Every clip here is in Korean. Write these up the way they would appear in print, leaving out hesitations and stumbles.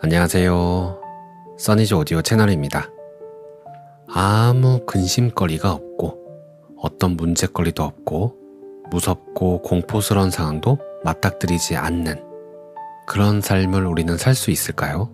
안녕하세요. 써니즈 오디오 채널입니다. 아무 근심거리가 없고 어떤 문제거리도 없고 무섭고 공포스러운 상황도 맞닥뜨리지 않는 그런 삶을 우리는 살 수 있을까요?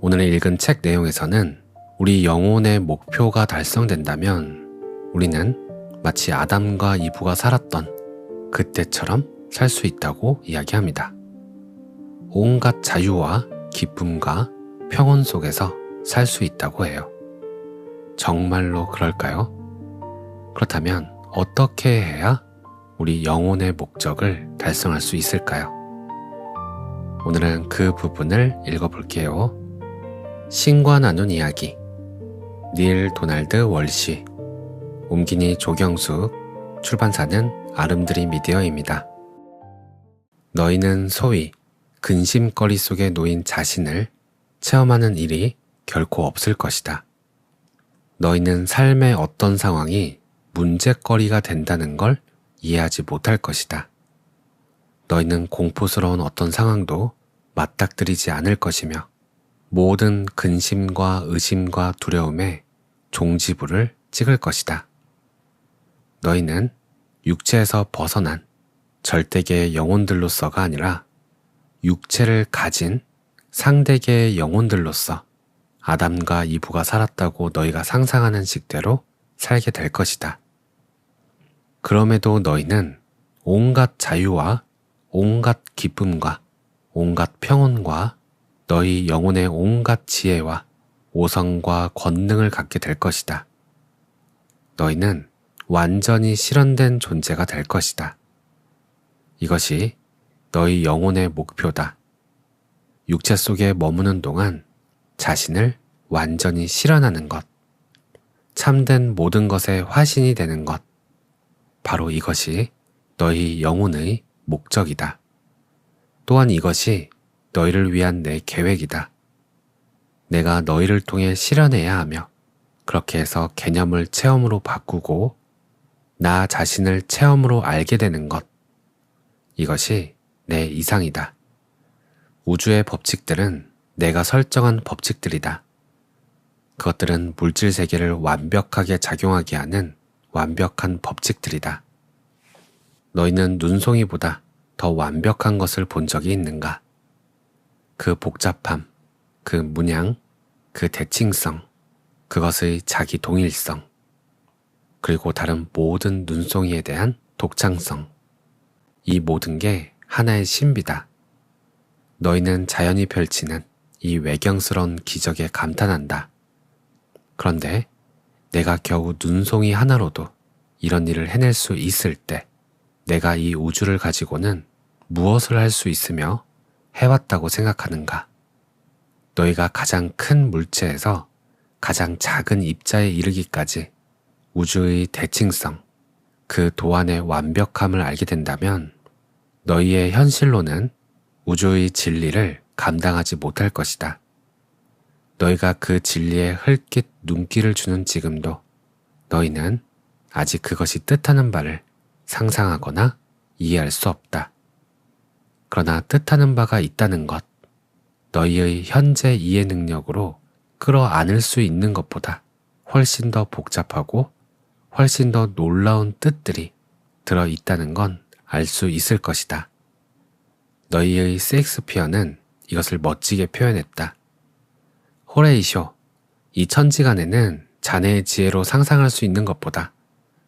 오늘 읽은 책 내용에서는 우리 영혼의 목표가 달성된다면 우리는 마치 아담과 이브가 살았던 그때처럼 살 수 있다고 이야기합니다. 온갖 자유와 기쁨과 평온 속에서 살 수 있다고 해요. 정말로 그럴까요? 그렇다면 어떻게 해야 우리 영혼의 목적을 달성할 수 있을까요? 오늘은 그 부분을 읽어볼게요. 신과 나눈 이야기, 닐 도날드 월시, 옮기니 조경숙, 출판사는 아름드리 미디어입니다. 너희는 소위 근심거리 속에 놓인 자신을 체험하는 일이 결코 없을 것이다. 너희는 삶의 어떤 상황이 문제거리가 된다는 걸 이해하지 못할 것이다. 너희는 공포스러운 어떤 상황도 맞닥뜨리지 않을 것이며 모든 근심과 의심과 두려움에 종지부를 찍을 것이다. 너희는 육체에서 벗어난 절대계의 영혼들로서가 아니라 육체를 가진 상대계의 영혼들로서 아담과 이브가 살았다고 너희가 상상하는 식대로 살게 될 것이다. 그럼에도 너희는 온갖 자유와 온갖 기쁨과 온갖 평온과 너희 영혼의 온갖 지혜와 오성과 권능을 갖게 될 것이다. 너희는 완전히 실현된 존재가 될 것이다. 이것이 너희 영혼의 목표다. 육체 속에 머무는 동안 자신을 완전히 실현하는 것, 참된 모든 것의 화신이 되는 것, 바로 이것이 너희 영혼의 목적이다. 또한 이것이 너희를 위한 내 계획이다. 내가 너희를 통해 실현해야 하며 그렇게 해서 개념을 체험으로 바꾸고 나 자신을 체험으로 알게 되는 것, 이것이 내 이상이다. 우주의 법칙들은 내가 설정한 법칙들이다. 그것들은 물질 세계를 완벽하게 작용하게 하는 완벽한 법칙들이다. 너희는 눈송이보다 더 완벽한 것을 본 적이 있는가? 그 복잡함, 그 문양, 그 대칭성, 그것의 자기 동일성, 그리고 다른 모든 눈송이에 대한 독창성, 이 모든 게 하나의 신비다. 너희는 자연이 펼치는 이 외경스러운 기적에 감탄한다. 그런데 내가 겨우 눈송이 하나로도 이런 일을 해낼 수 있을 때 내가 이 우주를 가지고는 무엇을 할 수 있으며 해왔다고 생각하는가? 너희가 가장 큰 물체에서 가장 작은 입자에 이르기까지 우주의 대칭성, 그 도안의 완벽함을 알게 된다면 너희의 현실로는 우주의 진리를 감당하지 못할 것이다. 너희가 그 진리에 흘낏 눈길을 주는 지금도 너희는 아직 그것이 뜻하는 바를 상상하거나 이해할 수 없다. 그러나 뜻하는 바가 있다는 것, 너희의 현재 이해 능력으로 끌어안을 수 있는 것보다 훨씬 더 복잡하고 훨씬 더 놀라운 뜻들이 들어있다는 건 알 수 있을 것이다. 너희의 셰익스피어는 이것을 멋지게 표현했다. 호레이쇼, 이 천지간에는 자네의 지혜로 상상할 수 있는 것보다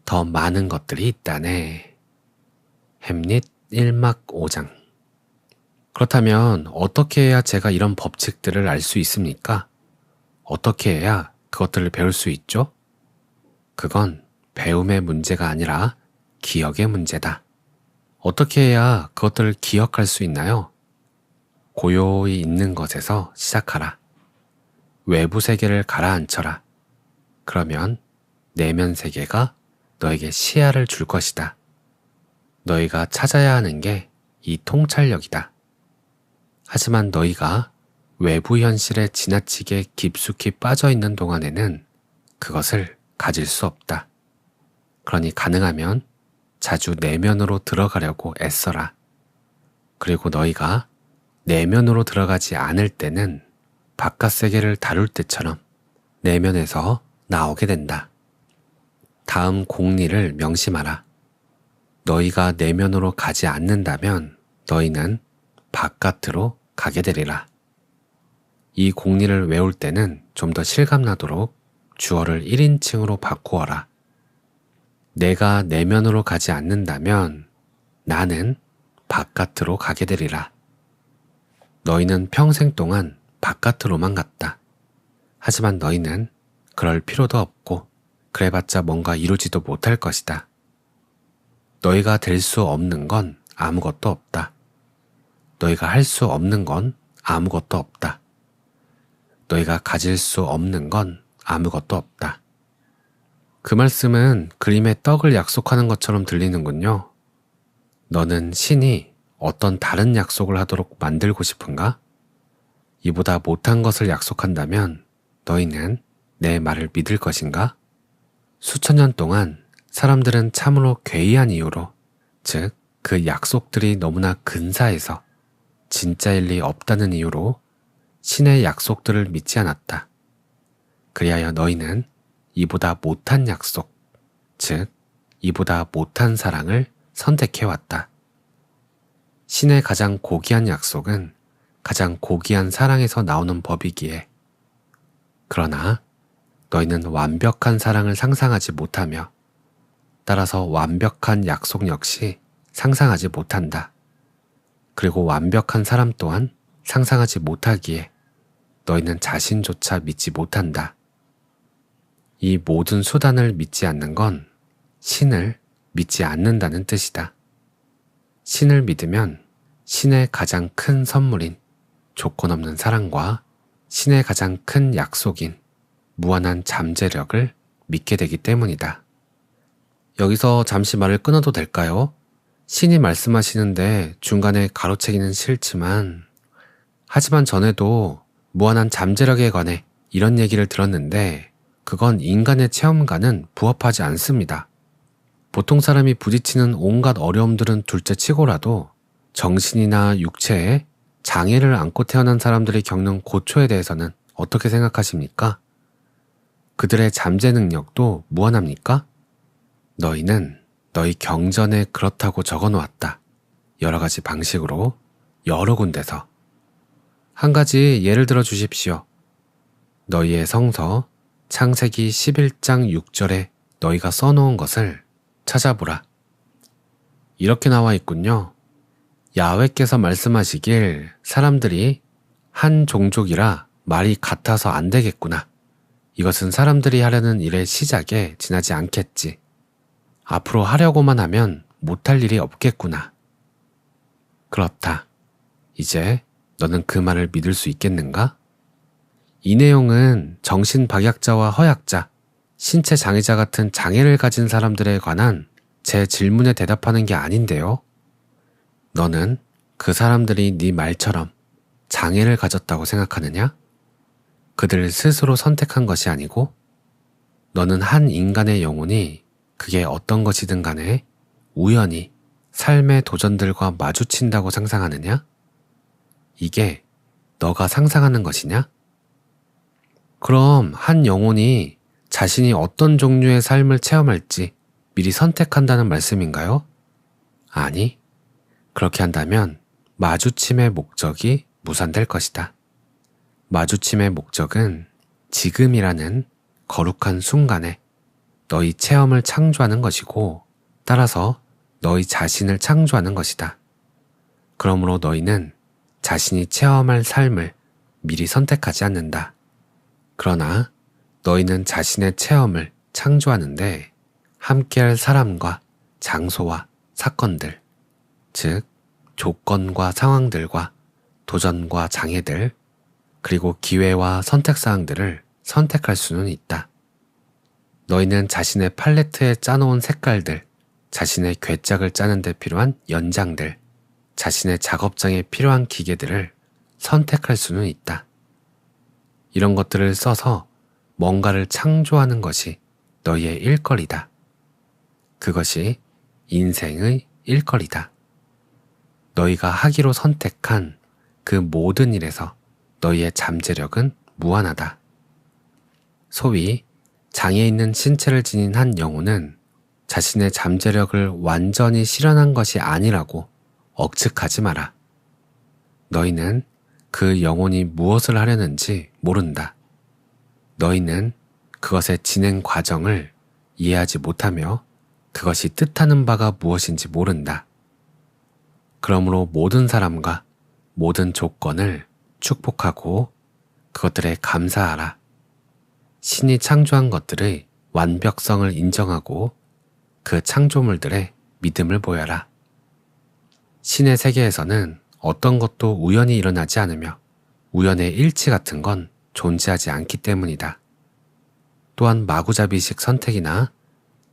더 많은 것들이 있다네. 햄릿 1막 5장. 그렇다면 어떻게 해야 제가 이런 법칙들을 알 수 있습니까? 어떻게 해야 그것들을 배울 수 있죠? 그건 배움의 문제가 아니라 기억의 문제다. 어떻게 해야 그것들을 기억할 수 있나요? 고요히 있는 것에서 시작하라. 외부 세계를 가라앉혀라. 그러면 내면 세계가 너에게 시야를 줄 것이다. 너희가 찾아야 하는 게 이 통찰력이다. 하지만 너희가 외부 현실에 지나치게 깊숙이 빠져 있는 동안에는 그것을 가질 수 없다. 그러니 가능하면 자주 내면으로 들어가려고 애써라. 그리고 너희가 내면으로 들어가지 않을 때는 바깥 세계를 다룰 때처럼 내면에서 나오게 된다. 다음 공리를 명심하라. 너희가 내면으로 가지 않는다면 너희는 바깥으로 가게 되리라. 이 공리를 외울 때는 좀 더 실감나도록 주어를 1인칭으로 바꾸어라. 내가 내면으로 가지 않는다면 나는 바깥으로 가게 되리라. 너희는 평생 동안 바깥으로만 갔다. 하지만 너희는 그럴 필요도 없고 그래봤자 뭔가 이루지도 못할 것이다. 너희가 될 수 없는 건 아무것도 없다. 너희가 할 수 없는 건 아무것도 없다. 너희가 가질 수 없는 건 아무것도 없다. 그 말씀은 그림의 떡을 약속하는 것처럼 들리는군요. 너는 신이 어떤 다른 약속을 하도록 만들고 싶은가? 이보다 못한 것을 약속한다면 너희는 내 말을 믿을 것인가? 수천 년 동안 사람들은 참으로 괴이한 이유로, 즉 그 약속들이 너무나 근사해서 진짜일 리 없다는 이유로 신의 약속들을 믿지 않았다. 그리하여 너희는 이보다 못한 약속, 즉 이보다 못한 사랑을 선택해왔다. 신의 가장 고귀한 약속은 가장 고귀한 사랑에서 나오는 법이기에. 그러나 너희는 완벽한 사랑을 상상하지 못하며 따라서 완벽한 약속 역시 상상하지 못한다. 그리고 완벽한 사람 또한 상상하지 못하기에 너희는 자신조차 믿지 못한다. 이 모든 수단을 믿지 않는 건 신을 믿지 않는다는 뜻이다. 신을 믿으면 신의 가장 큰 선물인 조건 없는 사랑과 신의 가장 큰 약속인 무한한 잠재력을 믿게 되기 때문이다. 여기서 잠시 말을 끊어도 될까요? 신이 말씀하시는데 중간에 가로채기는 싫지만, 하지만 전에도 무한한 잠재력에 관해 이런 얘기를 들었는데 그건 인간의 체험과는 부합하지 않습니다. 보통 사람이 부딪히는 온갖 어려움들은 둘째 치고라도 정신이나 육체에 장애를 안고 태어난 사람들이 겪는 고초에 대해서는 어떻게 생각하십니까? 그들의 잠재 능력도 무한합니까? 너희는 너희 경전에 그렇다고 적어놓았다. 여러 가지 방식으로 여러 군데서. 한 가지 예를 들어 주십시오. 너희의 성서 창세기 11장 6절에 너희가 써놓은 것을 찾아보라. 이렇게 나와 있군요. 야훼께서 말씀하시길 사람들이 한 종족이라 말이 같아서 안 되겠구나. 이것은 사람들이 하려는 일의 시작에 지나지 않겠지. 앞으로 하려고만 하면 못할 일이 없겠구나. 그렇다. 이제 너는 그 말을 믿을 수 있겠는가? 이 내용은 정신박약자와 허약자, 신체 장애자 같은 장애를 가진 사람들에 관한 제 질문에 대답하는 게 아닌데요. 너는 그 사람들이 네 말처럼 장애를 가졌다고 생각하느냐? 그들 스스로 선택한 것이 아니고 너는 한 인간의 영혼이 그게 어떤 것이든 간에 우연히 삶의 도전들과 마주친다고 상상하느냐? 이게 너가 상상하는 것이냐? 그럼 한 영혼이 자신이 어떤 종류의 삶을 체험할지 미리 선택한다는 말씀인가요? 아니, 그렇게 한다면 마주침의 목적이 무산될 것이다. 마주침의 목적은 지금이라는 거룩한 순간에 너희 체험을 창조하는 것이고, 따라서 너희 자신을 창조하는 것이다. 그러므로 너희는 자신이 체험할 삶을 미리 선택하지 않는다. 그러나 너희는 자신의 체험을 창조하는데 함께할 사람과 장소와 사건들, 즉 조건과 상황들과 도전과 장애들, 그리고 기회와 선택사항들을 선택할 수는 있다. 너희는 자신의 팔레트에 짜놓은 색깔들, 자신의 괴짝을 짜는 데 필요한 연장들, 자신의 작업장에 필요한 기계들을 선택할 수는 있다. 이런 것들을 써서 뭔가를 창조하는 것이 너희의 일거리다. 그것이 인생의 일거리다. 너희가 하기로 선택한 그 모든 일에서 너희의 잠재력은 무한하다. 소위 장애 있는 신체를 지닌 한 영혼은 자신의 잠재력을 완전히 실현한 것이 아니라고 억측하지 마라. 너희는 그 영혼이 무엇을 하려는지 모른다. 너희는 그것의 진행 과정을 이해하지 못하며 그것이 뜻하는 바가 무엇인지 모른다. 그러므로 모든 사람과 모든 조건을 축복하고 그것들에 감사하라. 신이 창조한 것들의 완벽성을 인정하고 그 창조물들의 믿음을 보여라. 신의 세계에서는 어떤 것도 우연히 일어나지 않으며 우연의 일치 같은 건 존재하지 않기 때문이다. 또한 마구잡이식 선택이나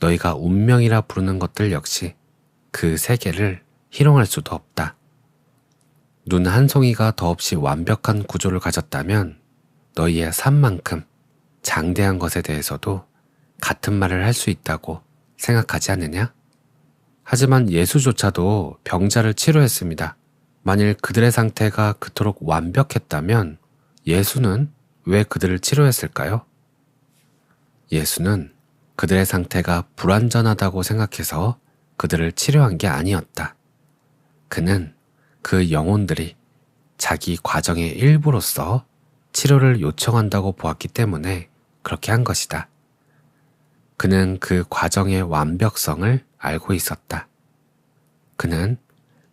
너희가 운명이라 부르는 것들 역시 그 세계를 희롱할 수도 없다. 눈 한 송이가 더없이 완벽한 구조를 가졌다면 너희의 삶만큼 장대한 것에 대해서도 같은 말을 할 수 있다고 생각하지 않느냐? 하지만 예수조차도 병자를 치료했습니다. 만일 그들의 상태가 그토록 완벽했다면 예수는 왜 그들을 치료했을까요? 예수는 그들의 상태가 불완전하다고 생각해서 그들을 치료한 게 아니었다. 그는 그 영혼들이 자기 과정의 일부로서 치료를 요청한다고 보았기 때문에 그렇게 한 것이다. 그는 그 과정의 완벽성을 알고 있었다. 그는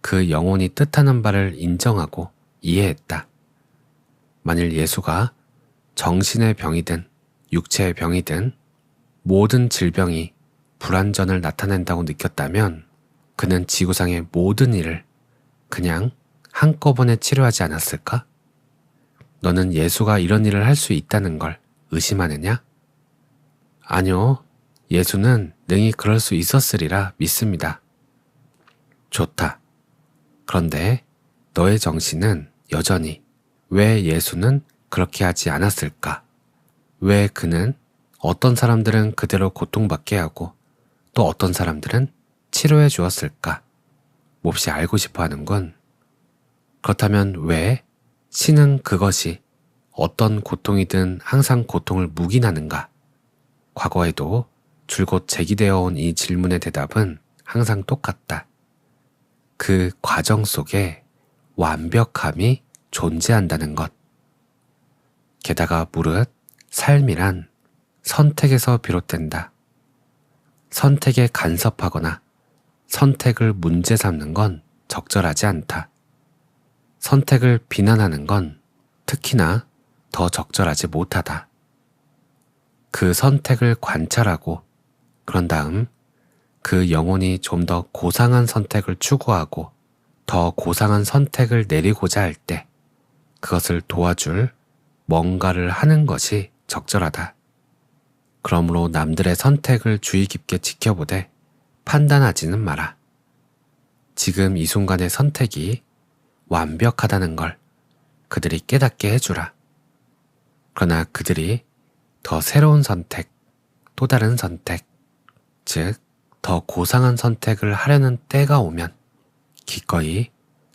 그 영혼이 뜻하는 바를 인정하고 이해했다. 만일 예수가 정신의 병이든 육체의 병이든 모든 질병이 불완전을 나타낸다고 느꼈다면 그는 지구상의 모든 일을 그냥 한꺼번에 치료하지 않았을까? 너는 예수가 이런 일을 할 수 있다는 걸 의심하느냐? 아니요, 예수는 능히 그럴 수 있었으리라 믿습니다. 좋다. 그런데 너의 정신은 여전히 왜 예수는 그렇게 하지 않았을까? 왜 그는 어떤 사람들은 그대로 고통받게 하고 또 어떤 사람들은 치료해 주었을까? 몹시 알고 싶어 하는군. 그렇다면 왜 신은 그것이 어떤 고통이든 항상 고통을 묵인하는가? 과거에도 줄곧 제기되어 온 이 질문의 대답은 항상 똑같다. 그 과정 속에 완벽함이 존재한다는 것. 게다가 무릇 삶이란 선택에서 비롯된다. 선택에 간섭하거나 선택을 문제 삼는 건 적절하지 않다. 선택을 비난하는 건 특히나 더 적절하지 못하다. 그 선택을 관찰하고 그런 다음 그 영혼이 좀 더 고상한 선택을 추구하고 더 고상한 선택을 내리고자 할 때 그것을 도와줄 뭔가를 하는 것이 적절하다. 그러므로 남들의 선택을 주의 깊게 지켜보되 판단하지는 마라. 지금 이 순간의 선택이 완벽하다는 걸 그들이 깨닫게 해주라. 그러나 그들이 더 새로운 선택, 또 다른 선택, 즉 더 고상한 선택을 하려는 때가 오면 기꺼이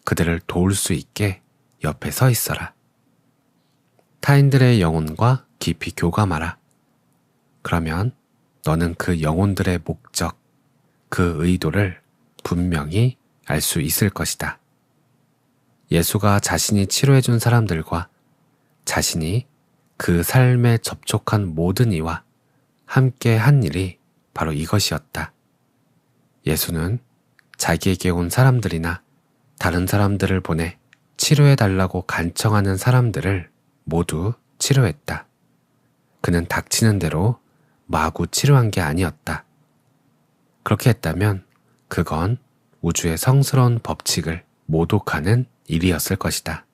그들을 도울 수 있게 옆에 서 있어라. 타인들의 영혼과 깊이 교감하라. 그러면 너는 그 영혼들의 목적, 그 의도를 분명히 알 수 있을 것이다. 예수가 자신이 치료해준 사람들과 자신이 그 삶에 접촉한 모든 이와 함께 한 일이 바로 이것이었다. 예수는 자기에게 온 사람들이나 다른 사람들을 보내 치료해달라고 간청하는 사람들을 모두 치료했다. 그는 닥치는 대로 마구 치료한 게 아니었다. 그렇게 했다면 그건 우주의 성스러운 법칙을 모독하는 일이었을 것이다.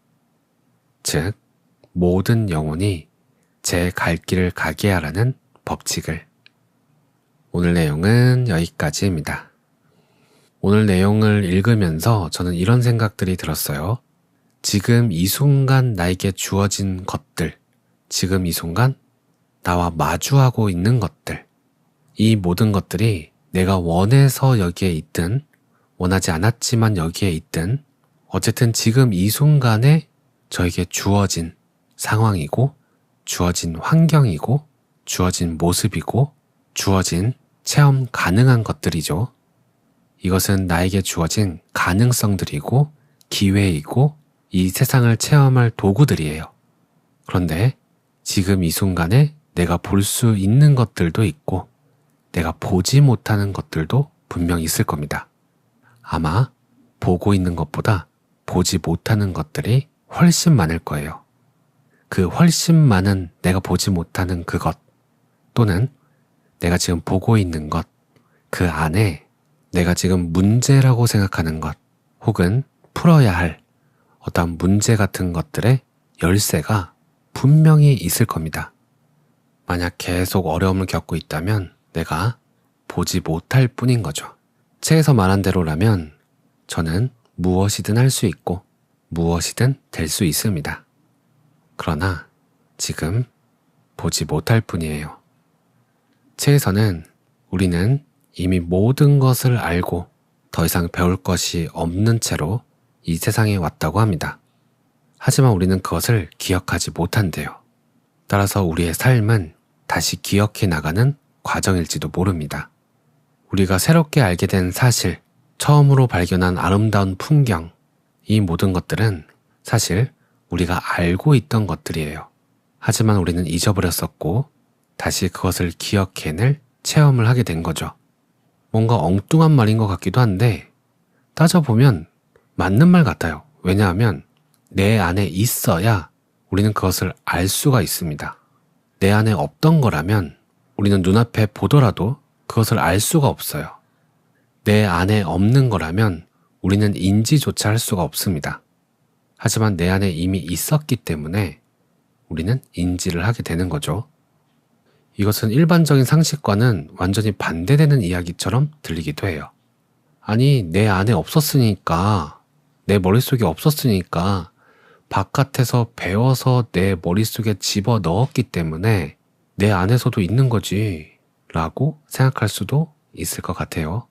즉, 모든 영혼이 제 갈 길을 가게 하라는 법칙을. 오늘 내용은 여기까지입니다. 오늘 내용을 읽으면서 저는 이런 생각들이 들었어요. 지금 이 순간 나에게 주어진 것들, 지금 이 순간 나와 마주하고 있는 것들, 이 모든 것들이 내가 원해서 여기에 있든 원하지 않았지만 여기에 있든 어쨌든 지금 이 순간에 저에게 주어진 상황이고, 주어진 환경이고, 주어진 모습이고, 주어진 체험 가능한 것들이죠. 이것은 나에게 주어진 가능성들이고, 기회이고, 이 세상을 체험할 도구들이에요. 그런데 지금 이 순간에 내가 볼 수 있는 것들도 있고, 내가 보지 못하는 것들도 분명 있을 겁니다. 아마 보고 있는 것보다 보지 못하는 것들이 훨씬 많을 거예요. 그 훨씬 많은 내가 보지 못하는 그것, 또는 내가 지금 보고 있는 것, 그 안에 내가 지금 문제라고 생각하는 것, 혹은 풀어야 할 어떤 문제 같은 것들의 열쇠가 분명히 있을 겁니다. 만약 계속 어려움을 겪고 있다면 내가 보지 못할 뿐인 거죠. 책에서 말한 대로라면 저는 무엇이든 할 수 있고 무엇이든 될 수 있습니다. 그러나 지금 보지 못할 뿐이에요. 책에서는 우리는 이미 모든 것을 알고 더 이상 배울 것이 없는 채로 이 세상에 왔다고 합니다. 하지만 우리는 그것을 기억하지 못한대요. 따라서 우리의 삶은 다시 기억해 나가는 과정일지도 모릅니다. 우리가 새롭게 알게 된 사실, 처음으로 발견한 아름다운 풍경, 이 모든 것들은 사실 우리가 알고 있던 것들이에요. 하지만 우리는 잊어버렸었고 다시 그것을 기억해낼 체험을 하게 된 거죠. 뭔가 엉뚱한 말인 것 같기도 한데 따져보면 맞는 말 같아요. 왜냐하면 내 안에 있어야 우리는 그것을 알 수가 있습니다. 내 안에 없던 거라면 우리는 눈앞에 보더라도 그것을 알 수가 없어요. 내 안에 없는 거라면 우리는 인지조차 할 수가 없습니다. 하지만 내 안에 이미 있었기 때문에 우리는 인지를 하게 되는 거죠. 이것은 일반적인 상식과는 완전히 반대되는 이야기처럼 들리기도 해요. 아니, 내 안에 없었으니까, 내 머릿속에 없었으니까 바깥에서 배워서 내 머릿속에 집어 넣었기 때문에 내 안에서도 있는 거지 라고 생각할 수도 있을 것 같아요.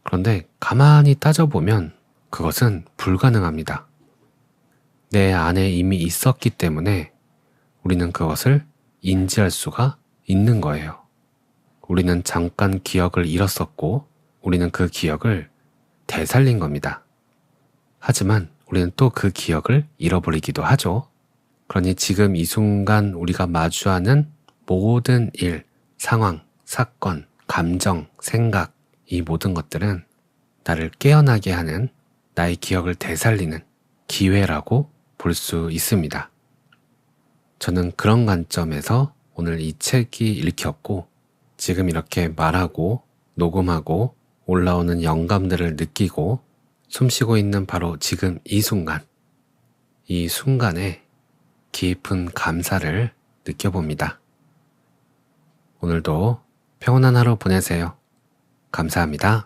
그런데 가만히 따져보면 그것은 불가능합니다. 내 안에 이미 있었기 때문에 우리는 그것을 인지할 수가 있는 거예요. 우리는 잠깐 기억을 잃었었고 우리는 그 기억을 되살린 겁니다. 하지만 우리는 또 그 기억을 잃어버리기도 하죠. 그러니 지금 이 순간 우리가 마주하는 모든 일, 상황, 사건, 감정, 생각, 이 모든 것들은 나를 깨어나게 하는, 나의 기억을 되살리는 기회라고 볼 수 있습니다. 저는 그런 관점에서 오늘 이 책이 읽혔고 지금 이렇게 말하고 녹음하고 올라오는 영감들을 느끼고 숨쉬고 있는 바로 지금 이 순간, 이 순간에 깊은 감사를 느껴봅니다. 오늘도 평온한 하루 보내세요. 감사합니다.